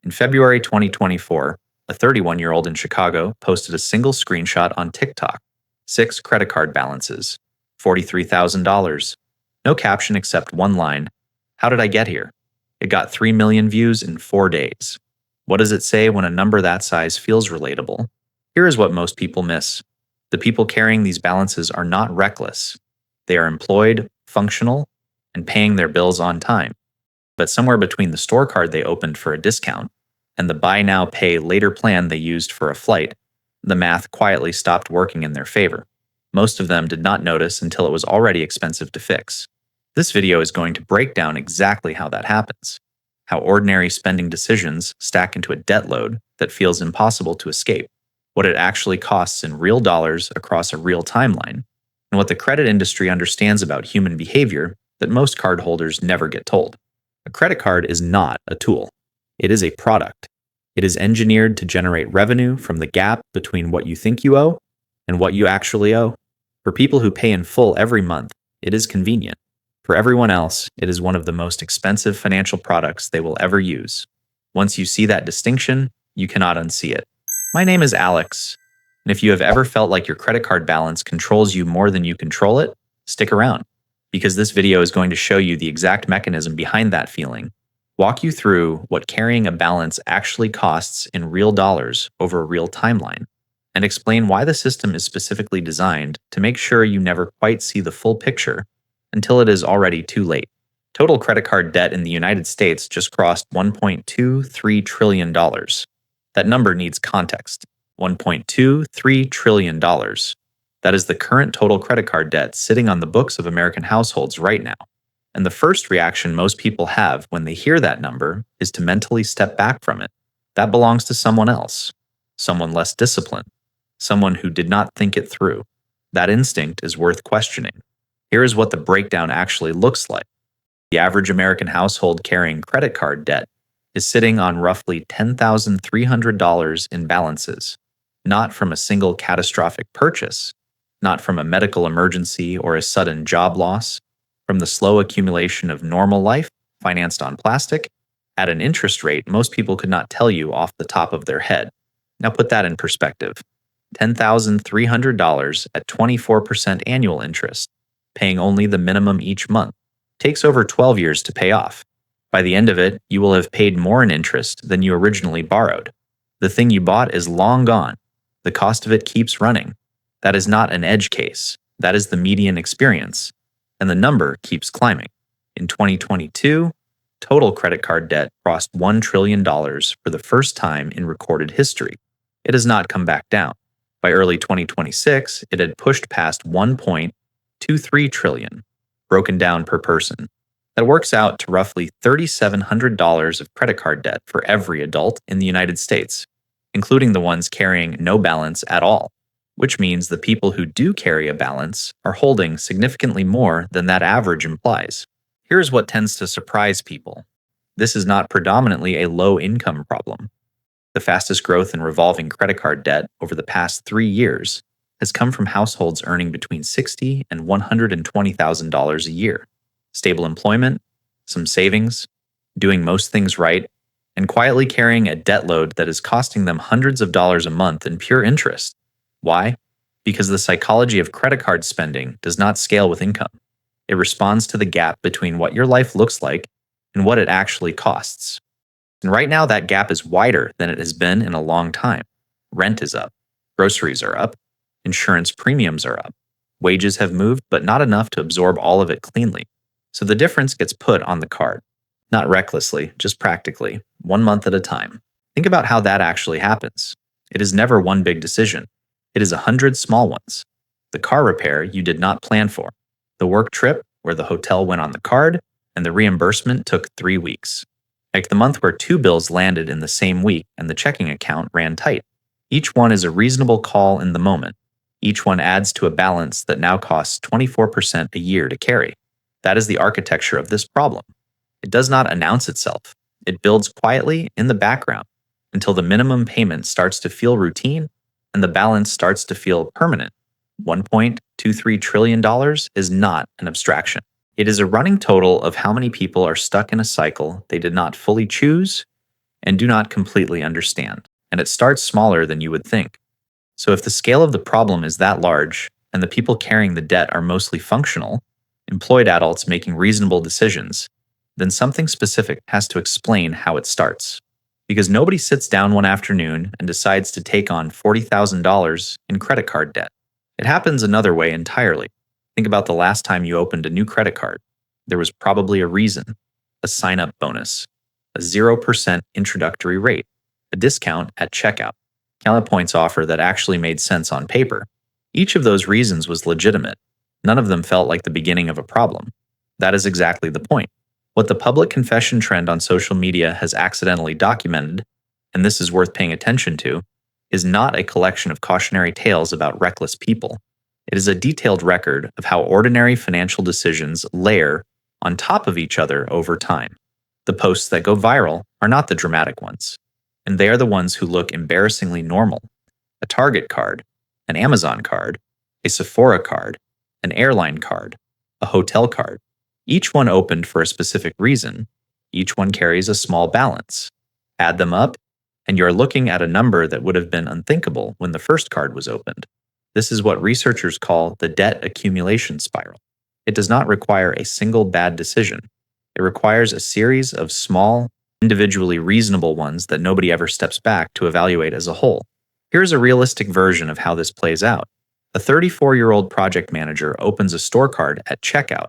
In February 2024, a 31-year-old in Chicago posted a single screenshot on TikTok. 6 credit card balances, $43,000. No caption except one line, "How did I get here?" It got 3 million views in 4 days. What does it say when a number that size feels relatable? Here is what most people miss. The people carrying these balances are not reckless. They are employed, functional, and paying their bills on time. But somewhere between the store card they opened for a discount and the buy now, pay later plan they used for a flight, the math quietly stopped working in their favor. Most of them did not notice until it was already expensive to fix. This video is going to break down exactly how that happens, how ordinary spending decisions stack into a debt load that feels impossible to escape, what it actually costs in real dollars across a real timeline, and what the credit industry understands about human behavior that most cardholders never get told. A credit card is not a tool. It is a product. It is engineered to generate revenue from the gap between what you think you owe and what you actually owe. For people who pay in full every month, it is convenient. For everyone else, it is one of the most expensive financial products they will ever use. Once you see that distinction, you cannot unsee it. My name is Alex, and if you have ever felt like your credit card balance controls you more than you control it, stick around, because this video is going to show you the exact mechanism behind that feeling, walk you through what carrying a balance actually costs in real dollars over a real timeline, and explain why the system is specifically designed to make sure you never quite see the full picture until it is already too late. Total credit card debt in the United States just crossed $1.23 trillion. That number needs context. $1.23 trillion. That is the current total credit card debt sitting on the books of American households right now. And the first reaction most people have when they hear that number is to mentally step back from it. That belongs to someone else, someone less disciplined, someone who did not think it through. That instinct is worth questioning. Here is what the breakdown actually looks like. The average American household carrying credit card debt is sitting on roughly $10,300 in balances, not from a single catastrophic purchase, not from a medical emergency or a sudden job loss, from the slow accumulation of normal life financed on plastic at an interest rate most people could not tell you off the top of their head. Now put that in perspective. $10,300 at 24% annual interest, paying only the minimum each month, takes over 12 years to pay off. By the end of it, you will have paid more in interest than you originally borrowed. The thing you bought is long gone. The cost of it keeps running. That is not an edge case. That is the median experience. And the number keeps climbing. In 2022, total credit card debt crossed $1 trillion for the first time in recorded history. It has not come back down. By early 2026, it had pushed past $1.23 trillion, broken down per person. That works out to roughly $3,700 of credit card debt for every adult in the United States, including the ones carrying no balance at all, which means the people who do carry a balance are holding significantly more than that average implies. Here's what tends to surprise people. This is not predominantly a low-income problem. The fastest growth in revolving credit card debt over the past 3 years has come from households earning between $60,000 and $120,000 a year. Stable employment, some savings, doing most things right, and quietly carrying a debt load that is costing them hundreds of dollars a month in pure interest. Why? Because the psychology of credit card spending does not scale with income. It responds to the gap between what your life looks like and what it actually costs. And right now, that gap is wider than it has been in a long time. Rent is up. Groceries are up. Insurance premiums are up. Wages have moved, but not enough to absorb all of it cleanly. So the difference gets put on the card. Not recklessly, just practically, 1 month at a time. Think about how that actually happens. It is never one big decision. It is 100 small ones. The car repair you did not plan for. The work trip where the hotel went on the card and the reimbursement took 3 weeks. Like the month where 2 bills landed in the same week and the checking account ran tight. Each one is a reasonable call in the moment. Each one adds to a balance that now costs 24% a year to carry. That is the architecture of this problem. It does not announce itself. It builds quietly in the background until the minimum payment starts to feel routine and the balance starts to feel permanent. $1.23 trillion is not an abstraction. It is a running total of how many people are stuck in a cycle they did not fully choose and do not completely understand, and it starts smaller than you would think. So, if the scale of the problem is that large, and the people carrying the debt are mostly functional, employed adults making reasonable decisions, then something specific has to explain how it starts. Because nobody sits down one afternoon and decides to take on $40,000 in credit card debt. It happens another way entirely. Think about the last time you opened a new credit card. There was probably a reason, a sign-up bonus, a 0% introductory rate, a discount at checkout, Gallup points offer that actually made sense on paper. Each of those reasons was legitimate. None of them felt like the beginning of a problem. That is exactly the point. What the public confession trend on social media has accidentally documented, and this is worth paying attention to, is not a collection of cautionary tales about reckless people. It is a detailed record of how ordinary financial decisions layer on top of each other over time. The posts that go viral are not the dramatic ones, and they are the ones who look embarrassingly normal. A Target card, an Amazon card, a Sephora card, an airline card, a hotel card. Each one opened for a specific reason. Each one carries a small balance. Add them up, and you're looking at a number that would have been unthinkable when the first card was opened. This is what researchers call the debt accumulation spiral. It does not require a single bad decision. It requires a series of small, individually reasonable ones that nobody ever steps back to evaluate as a whole. Here's a realistic version of how this plays out. A 34-year-old project manager opens a store card at checkout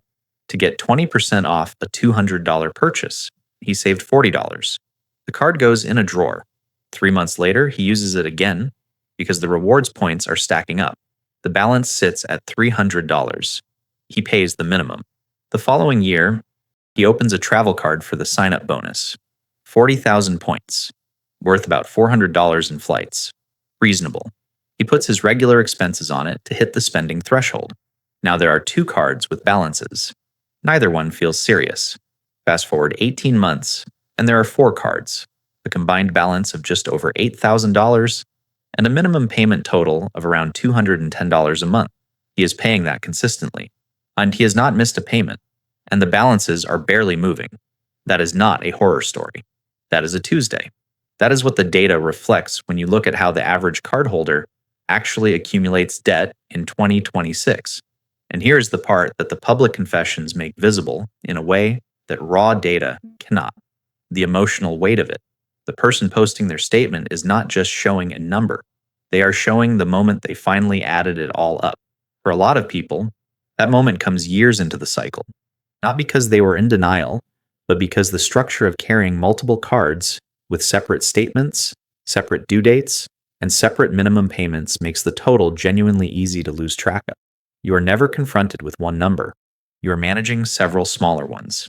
to get 20% off a $200 purchase. He saved $40. The card goes in a drawer. 3 months later, he uses it again because the rewards points are stacking up. The balance sits at $300. He pays the minimum. The following year, he opens a travel card for the sign-up bonus. 40,000 points, worth about $400 in flights. Reasonable. He puts his regular expenses on it to hit the spending threshold. Now there are 2 cards with balances. Neither one feels serious. Fast forward 18 months, and there are 4 cards, a combined balance of just over $8,000, and a minimum payment total of around $210 a month. He is paying that consistently, and he has not missed a payment, and the balances are barely moving. That is not a horror story. That is a Tuesday. That is what the data reflects when you look at how the average cardholder actually accumulates debt in 2026. And here's the part that the public confessions make visible in a way that raw data cannot. The emotional weight of it. The person posting their statement is not just showing a number. They are showing the moment they finally added it all up. For a lot of people, that moment comes years into the cycle. Not because they were in denial, but because the structure of carrying multiple cards with separate statements, separate due dates, and separate minimum payments makes the total genuinely easy to lose track of. You are never confronted with one number. You are managing several smaller ones.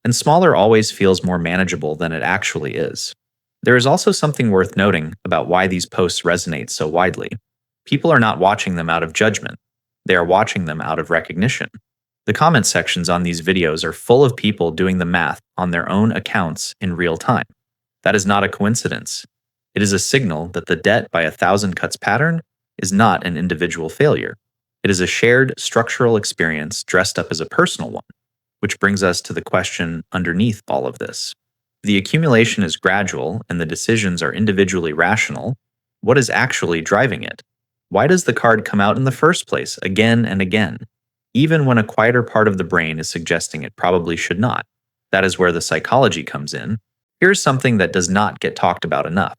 And smaller always feels more manageable than it actually is. There is also something worth noting about why these posts resonate so widely. People are not watching them out of judgment. They are watching them out of recognition. The comment sections on these videos are full of people doing the math on their own accounts in real time. That is not a coincidence. It is a signal that the debt by 1,000 cuts pattern is not an individual failure. It is a shared structural experience dressed up as a personal one, which brings us to the question underneath all of this. The accumulation is gradual and the decisions are individually rational. What is actually driving it? Why does the card come out in the first place again and again, even when a quieter part of the brain is suggesting it probably should not? That is where the psychology comes in. Here's something that does not get talked about enough.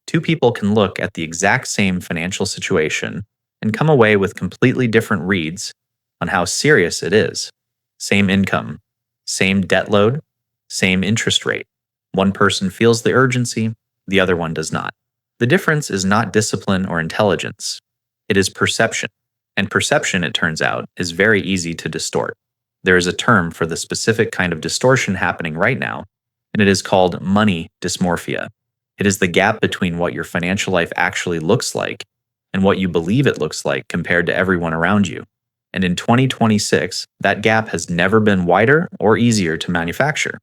2 people can look at the exact same financial situation and come away with completely different reads on how serious it is. Same income, same debt load, same interest rate. One person feels the urgency, the other one does not. The difference is not discipline or intelligence. It is perception. And perception, it turns out, is very easy to distort. There is a term for the specific kind of distortion happening right now, and it is called money dysmorphia. It is the gap between what your financial life actually looks like and what you believe it looks like compared to everyone around you. And in 2026, that gap has never been wider or easier to manufacture.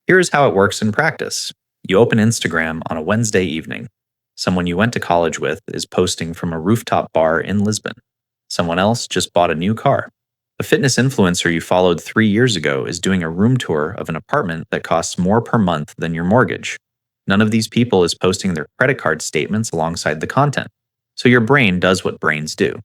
Here's how it works in practice. You open Instagram on a Wednesday evening. Someone you went to college with is posting from a rooftop bar in Lisbon. Someone else just bought a new car. A fitness influencer you followed 3 years ago is doing a room tour of an apartment that costs more per month than your mortgage. None of these people is posting their credit card statements alongside the content. So your brain does what brains do.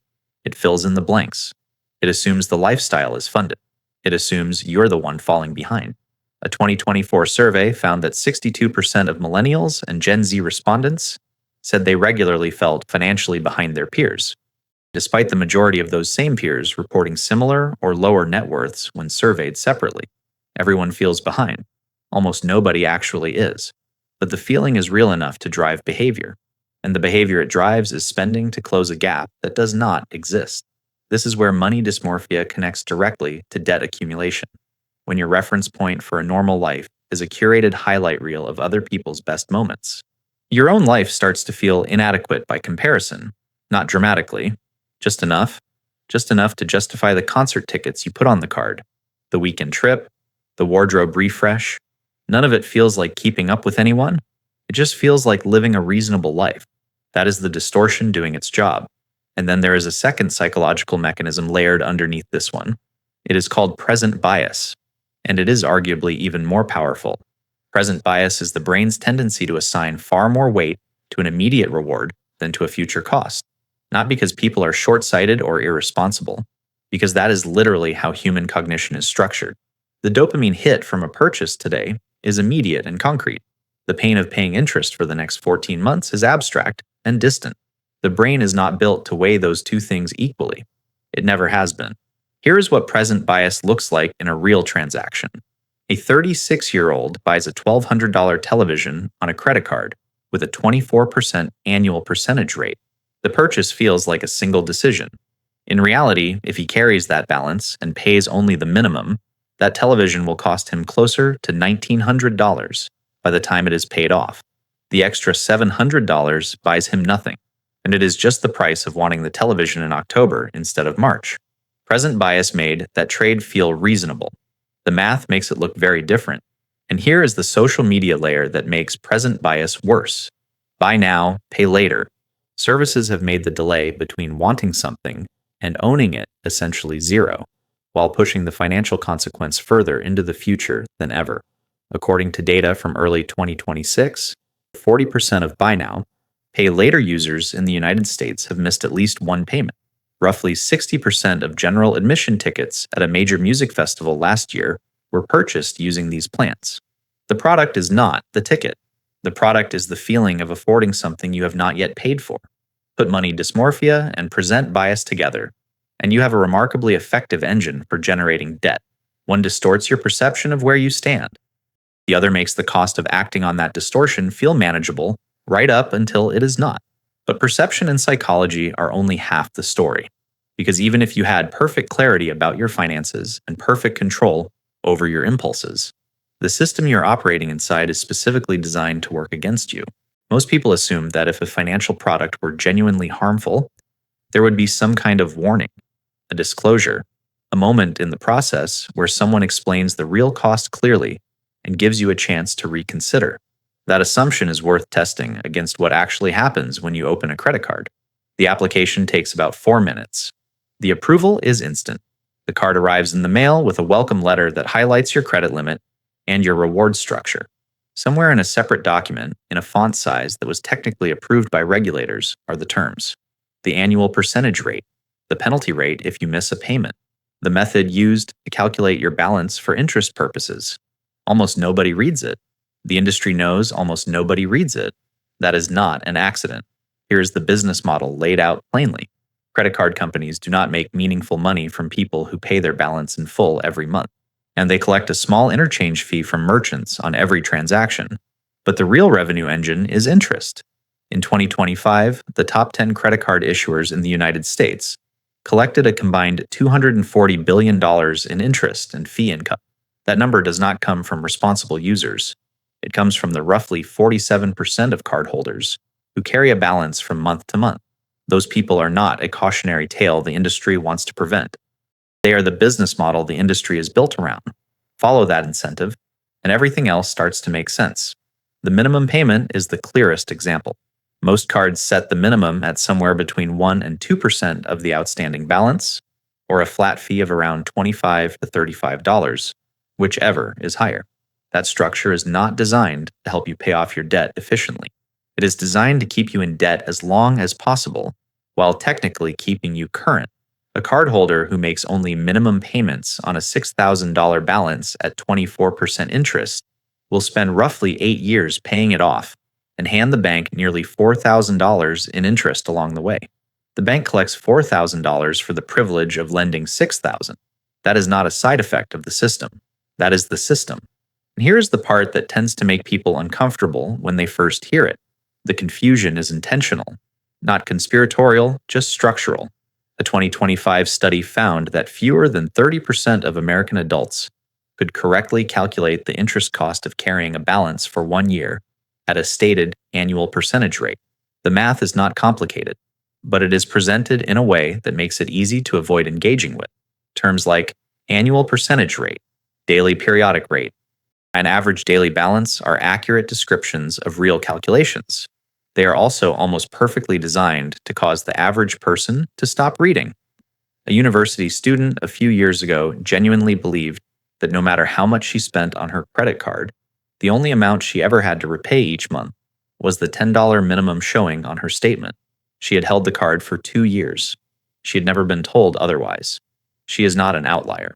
It fills in the blanks. It assumes the lifestyle is funded. It assumes you're the one falling behind. A 2024 survey found that 62% of millennials and Gen Z respondents said they regularly felt financially behind their peers, despite the majority of those same peers reporting similar or lower net worths when surveyed separately. Everyone feels behind. Almost nobody actually is. But the feeling is real enough to drive behavior, and the behavior it drives is spending to close a gap that does not exist. This is where money dysmorphia connects directly to debt accumulation. When your reference point for a normal life is a curated highlight reel of other people's best moments, your own life starts to feel inadequate by comparison, not dramatically, just enough to justify the concert tickets you put on the card, the weekend trip, the wardrobe refresh. None of it feels like keeping up with anyone. It just feels like living a reasonable life. That is the distortion doing its job. And then there is a second psychological mechanism layered underneath this one. It is called present bias, and it is arguably even more powerful. Present bias is the brain's tendency to assign far more weight to an immediate reward than to a future cost. Not because people are short-sighted or irresponsible, because that is literally how human cognition is structured. The dopamine hit from a purchase today is immediate and concrete. The pain of paying interest for the next 14 months is abstract and distant. The brain is not built to weigh those two things equally. It never has been. Here is what present bias looks like in a real transaction. A 36-year-old buys a $1,200 television on a credit card with a 24% annual percentage rate. The purchase feels like a single decision. In reality, if he carries that balance and pays only the minimum, that television will cost him closer to $1,900 by the time it is paid off. The extra $700 buys him nothing, and it is just the price of wanting the television in October instead of March. Present bias made that trade feel reasonable. The math makes it look very different. And here is the social media layer that makes present bias worse. Buy now, pay later. Services have made the delay between wanting something and owning it essentially zero, while pushing the financial consequence further into the future than ever. According to data from early 2026, 40% of buy now, pay later users in the United States have missed at least one payment. Roughly 60% of general admission tickets at a major music festival last year were purchased using these plans. The product is not the ticket. The product is the feeling of affording something you have not yet paid for. Put money dysmorphia and present bias together, and you have a remarkably effective engine for generating debt. One distorts your perception of where you stand. The other makes the cost of acting on that distortion feel manageable right up until it is not. But perception and psychology are only half the story. Because even if you had perfect clarity about your finances and perfect control over your impulses, the system you're operating inside is specifically designed to work against you. Most people assume that if a financial product were genuinely harmful, there would be some kind of warning, a disclosure, a moment in the process where someone explains the real cost clearly and gives you a chance to reconsider. That assumption is worth testing against what actually happens when you open a credit card. The application takes about 4 minutes. The approval is instant. The card arrives in the mail with a welcome letter that highlights your credit limit and your reward structure. Somewhere in a separate document, in a font size that was technically approved by regulators, are the terms: the annual percentage rate, the penalty rate if you miss a payment, the method used to calculate your balance for interest purposes. Almost nobody reads it. The industry knows almost nobody reads it. That is not an accident. Here is the business model laid out plainly. Credit card companies do not make meaningful money from people who pay their balance in full every month, and they collect a small interchange fee from merchants on every transaction. But the real revenue engine is interest. In 2025, the top 10 credit card issuers in the United States collected a combined $240 billion in interest and fee income. That number does not come from responsible users. It comes from the roughly 47% of cardholders who carry a balance from month to month. Those people are not a cautionary tale the industry wants to prevent. They are the business model the industry is built around. Follow that incentive, and everything else starts to make sense. The minimum payment is the clearest example. Most cards set the minimum at somewhere between 1 and 2% of the outstanding balance, or a flat fee of around $25 to $35, whichever is higher. That structure is not designed to help you pay off your debt efficiently. It is designed to keep you in debt as long as possible, while technically keeping you current. A cardholder who makes only minimum payments on a $6,000 balance at 24% interest will spend roughly 8 years paying it off and hand the bank nearly $4,000 in interest along the way. The bank collects $4,000 for the privilege of lending $6,000. That is not a side effect of the system. That is the system. And here is the part that tends to make people uncomfortable when they first hear it. The confusion is intentional, not conspiratorial, just structural. A 2025 study found that fewer than 30% of American adults could correctly calculate the interest cost of carrying a balance for 1 year at a stated annual percentage rate. The math is not complicated, but it is presented in a way that makes it easy to avoid engaging with. Terms like annual percentage rate, daily periodic rate, and average daily balance are accurate descriptions of real calculations. They are also almost perfectly designed to cause the average person to stop reading. A university student a few years ago genuinely believed that no matter how much she spent on her credit card, the only amount she ever had to repay each month was the $10 minimum showing on her statement. She had held the card for 2 years. She had never been told otherwise. She is not an outlier.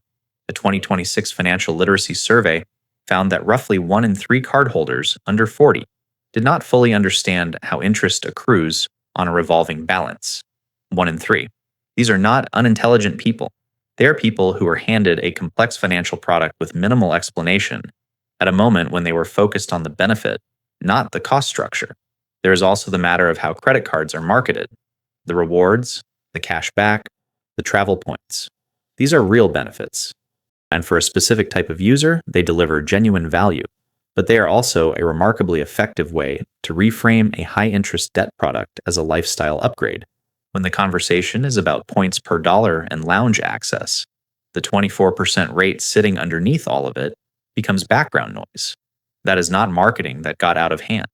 A 2026 financial literacy survey found that roughly 1 in 3 cardholders under 40 did not fully understand how interest accrues on a revolving balance. 1 in 3. These are not unintelligent people. They are people who were handed a complex financial product with minimal explanation at a moment when they were focused on the benefit, not the cost structure. There is also the matter of how credit cards are marketed. The rewards, the cash back, the travel points. These are real benefits. And for a specific type of user, they deliver genuine value. But they are also a remarkably effective way to reframe a high-interest debt product as a lifestyle upgrade. When the conversation is about points per dollar and lounge access, the 24% rate sitting underneath all of it becomes background noise. That is not marketing that got out of hand.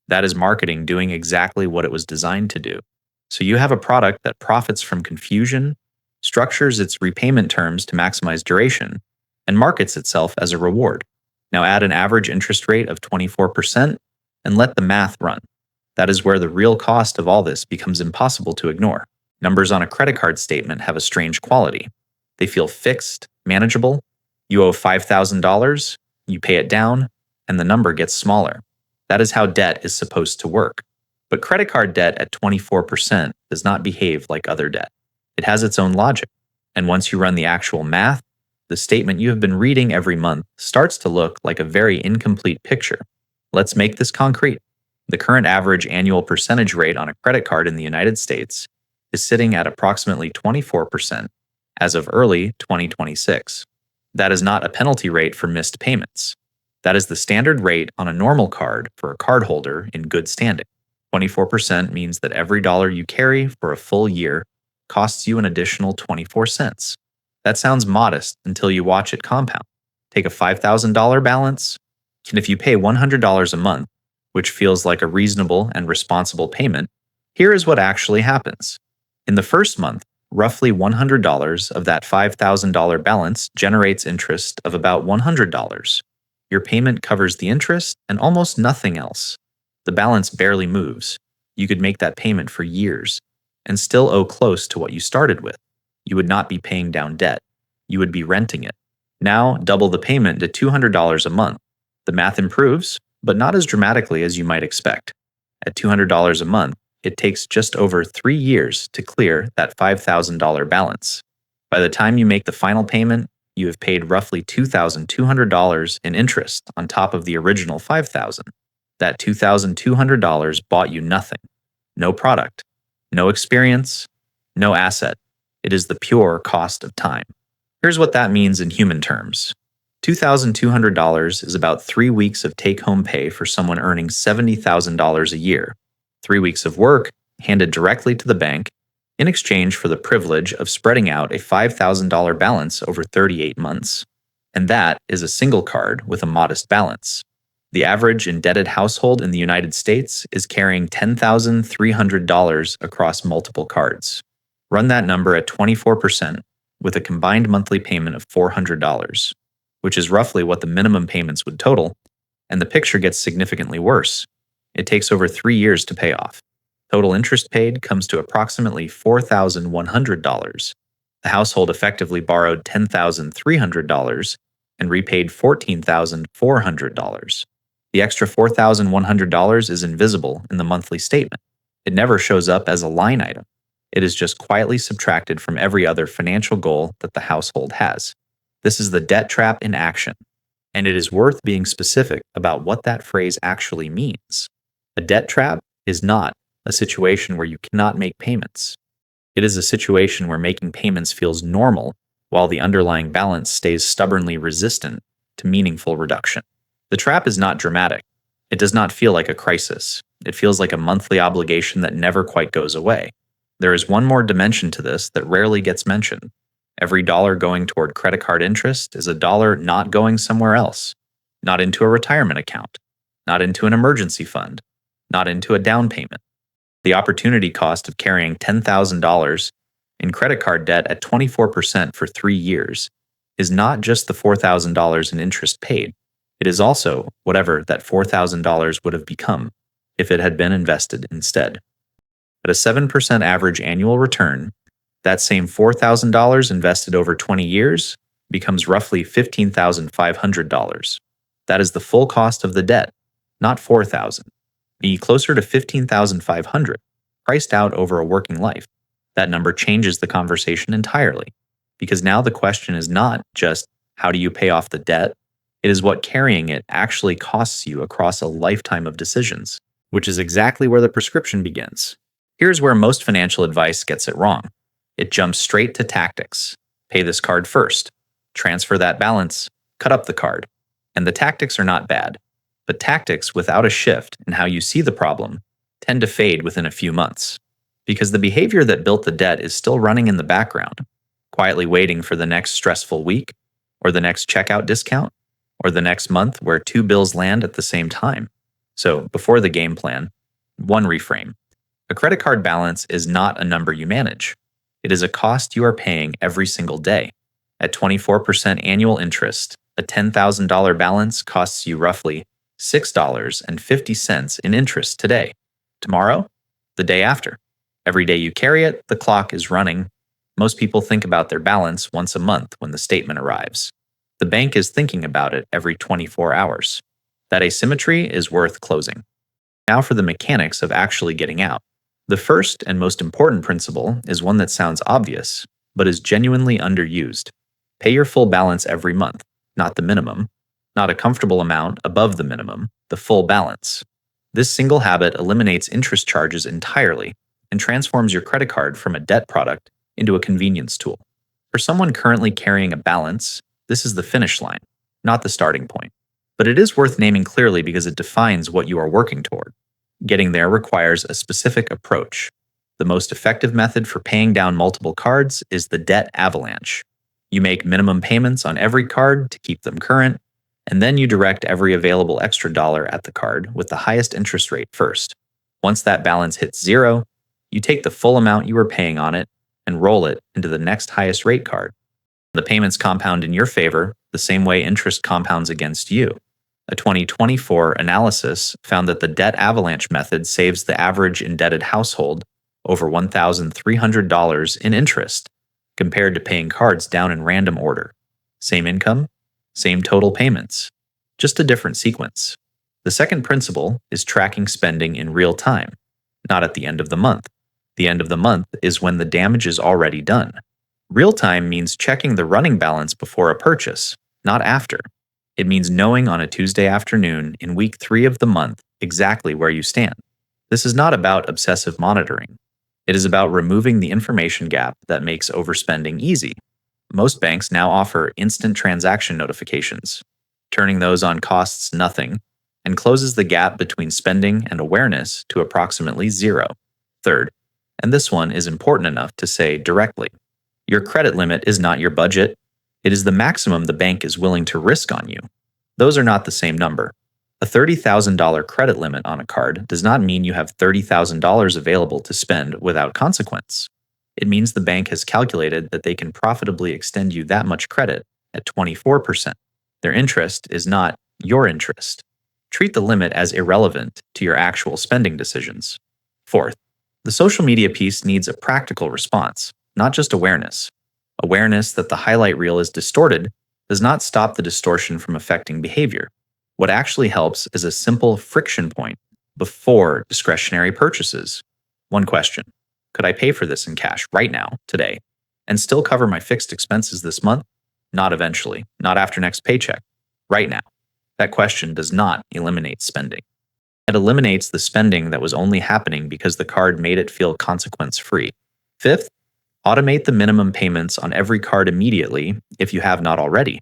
That is marketing doing exactly what it was designed to do. So you have a product that profits from confusion, structures its repayment terms to maximize duration, and markets itself as a reward. Now add an average interest rate of 24% and let the math run. That is where the real cost of all this becomes impossible to ignore. Numbers on a credit card statement have a strange quality. They feel fixed, manageable. You owe $5,000, you pay it down, and the number gets smaller. That is how debt is supposed to work. But credit card debt at 24% does not behave like other debt. It has its own logic. And once you run the actual math, the statement you have been reading every month starts to look like a very incomplete picture. Let's make this concrete. The current average annual percentage rate on a credit card in the United States is sitting at approximately 24% as of early 2026. That is not a penalty rate for missed payments. That is the standard rate on a normal card for a cardholder in good standing. 24% means that every dollar you carry for a full year costs you an additional 24 cents. That sounds modest until you watch it compound. Take a $5,000 balance, and if you pay $100 a month, which feels like a reasonable and responsible payment, here is what actually happens. In the first month, roughly $100 of that $5,000 balance generates interest of about $100. Your payment covers the interest and almost nothing else. The balance barely moves. You could make that payment for years and still owe close to what you started with. You would not be paying down debt. You would be renting it. Now, double the payment to $200 a month. The math improves, but not as dramatically as you might expect. At $200 a month, it takes just over 3 years to clear that $5,000 balance. By the time you make the final payment, you have paid roughly $2,200 in interest on top of the original $5,000. That $2,200 bought you nothing. No product, no experience, no asset. It is the pure cost of time. Here's what that means in human terms. $2,200 is about 3 weeks of take-home pay for someone earning $70,000 a year. 3 weeks of work handed directly to the bank in exchange for the privilege of spreading out a $5,000 balance over 38 months. And that is a single card with a modest balance. The average indebted household in the United States is carrying $10,300 across multiple cards. Run that number at 24% with a combined monthly payment of $400. which is roughly what the minimum payments would total, and the picture gets significantly worse. It takes over 3 years to pay off. Total interest paid comes to approximately $4,100. The household effectively borrowed $10,300 and repaid $14,400. The extra $4,100 is invisible in the monthly statement. It never shows up as a line item. It is just quietly subtracted from every other financial goal that the household has. This is the debt trap in action, and it is worth being specific about what that phrase actually means. A debt trap is not a situation where you cannot make payments. It is a situation where making payments feels normal while the underlying balance stays stubbornly resistant to meaningful reduction. The trap is not dramatic. It does not feel like a crisis. It feels like a monthly obligation that never quite goes away. There is one more dimension to this that rarely gets mentioned. Every dollar going toward credit card interest is a dollar not going somewhere else, not into a retirement account, not into an emergency fund, not into a down payment. The opportunity cost of carrying $10,000 in credit card debt at 24% for 3 years is not just the $4,000 in interest paid. It is also whatever that $4,000 would have become if it had been invested instead. At a 7% average annual return, that same $4,000 invested over 20 years becomes roughly $15,500. That is the full cost of the debt, not $4,000. Be closer to $15,500, priced out over a working life. That number changes the conversation entirely, because now the question is not just how do you pay off the debt, it is what carrying it actually costs you across a lifetime of decisions, which is exactly where the prescription begins. Here's where most financial advice gets it wrong. It jumps straight to tactics. Pay this card first. Transfer that balance. Cut up the card. And the tactics are not bad. But tactics without a shift in how you see the problem tend to fade within a few months. Because the behavior that built the debt is still running in the background, quietly waiting for the next stressful week, or the next checkout discount, or the next month where 2 bills land at the same time. So, before the game plan, one reframe. A credit card balance is not a number you manage. It is a cost you are paying every single day. At 24% annual interest, a $10,000 balance costs you roughly $6.50 in interest today. Tomorrow? The day after. Every day you carry it, the clock is running. Most people think about their balance once a month when the statement arrives. The bank is thinking about it every 24 hours. That asymmetry is worth closing. Now for the mechanics of actually getting out. The first and most important principle is one that sounds obvious, but is genuinely underused. Pay your full balance every month, not the minimum, not a comfortable amount above the minimum, the full balance. This single habit eliminates interest charges entirely and transforms your credit card from a debt product into a convenience tool. For someone currently carrying a balance, this is the finish line, not the starting point. But it is worth naming clearly because it defines what you are working toward. Getting there requires a specific approach. The most effective method for paying down multiple cards is the debt avalanche. You make minimum payments on every card to keep them current, and then you direct every available extra dollar at the card with the highest interest rate first. Once that balance hits zero, you take the full amount you were paying on it and roll it into the next highest rate card. The payments compound in your favor the same way interest compounds against you. A 2024 analysis found that the debt avalanche method saves the average indebted household over $1,300 in interest compared to paying cards down in random order. Same income, same total payments, just a different sequence. The second principle is tracking spending in real time, not at the end of the month. The end of the month is when the damage is already done. Real time means checking the running balance before a purchase, not after. It means knowing on a Tuesday afternoon in week 3 of the month exactly where you stand. This is not about obsessive monitoring. It is about removing the information gap that makes overspending easy. Most banks now offer instant transaction notifications. Turning those on costs nothing and closes the gap between spending and awareness to approximately zero. Third, and this one is important enough to say directly, your credit limit is not your budget. It is the maximum the bank is willing to risk on you. Those are not the same number. A $30,000 credit limit on a card does not mean you have $30,000 available to spend without consequence. It means the bank has calculated that they can profitably extend you that much credit at 24%. Their interest is not your interest. Treat the limit as irrelevant to your actual spending decisions. Fourth, the social media piece needs a practical response, not just awareness. Awareness that the highlight reel is distorted does not stop the distortion from affecting behavior. What actually helps is a simple friction point before discretionary purchases. One question: could I pay for this in cash right now, today, and still cover my fixed expenses this month? Not eventually, not after next paycheck, right now. That question does not eliminate spending. It eliminates the spending that was only happening because the card made it feel consequence free. Fifth, automate the minimum payments on every card immediately if you have not already.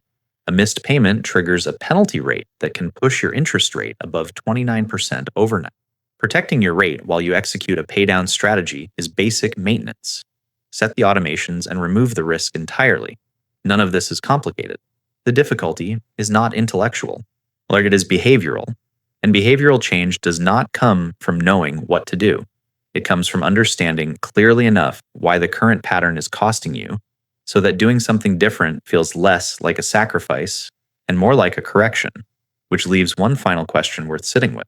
A missed payment triggers a penalty rate that can push your interest rate above 29% overnight. Protecting your rate while you execute a paydown strategy is basic maintenance. Set the automations and remove the risk entirely. None of this is complicated. The difficulty is not intellectual, like it is behavioral. And behavioral change does not come from knowing what to do. It comes from understanding clearly enough why the current pattern is costing you, so that doing something different feels less like a sacrifice and more like a correction, which leaves one final question worth sitting with.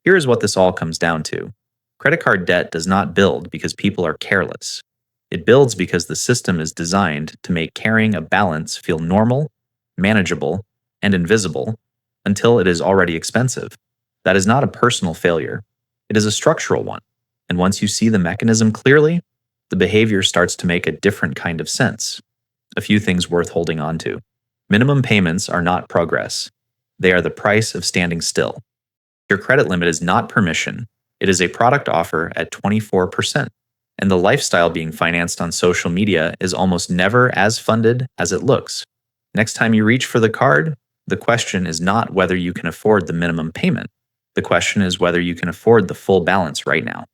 Here is what this all comes down to. Credit card debt does not build because people are careless. It builds because the system is designed to make carrying a balance feel normal, manageable, and invisible until it is already expensive. That is not a personal failure. It is a structural one. And once you see the mechanism clearly, the behavior starts to make a different kind of sense. A few things worth holding on to. Minimum payments are not progress. They are the price of standing still. Your credit limit is not permission. It is a product offer at 24%. And the lifestyle being financed on social media is almost never as funded as it looks. Next time you reach for the card, the question is not whether you can afford the minimum payment. The question is whether you can afford the full balance right now.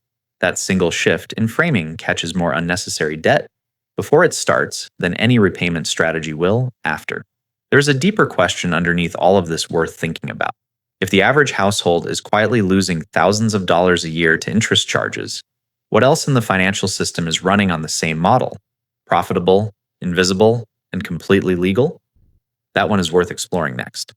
That single shift in framing catches more unnecessary debt before it starts than any repayment strategy will after. There's a deeper question underneath all of this worth thinking about. If the average household is quietly losing thousands of dollars a year to interest charges, what else in the financial system is running on the same model? Profitable, invisible, and completely legal? That one is worth exploring next.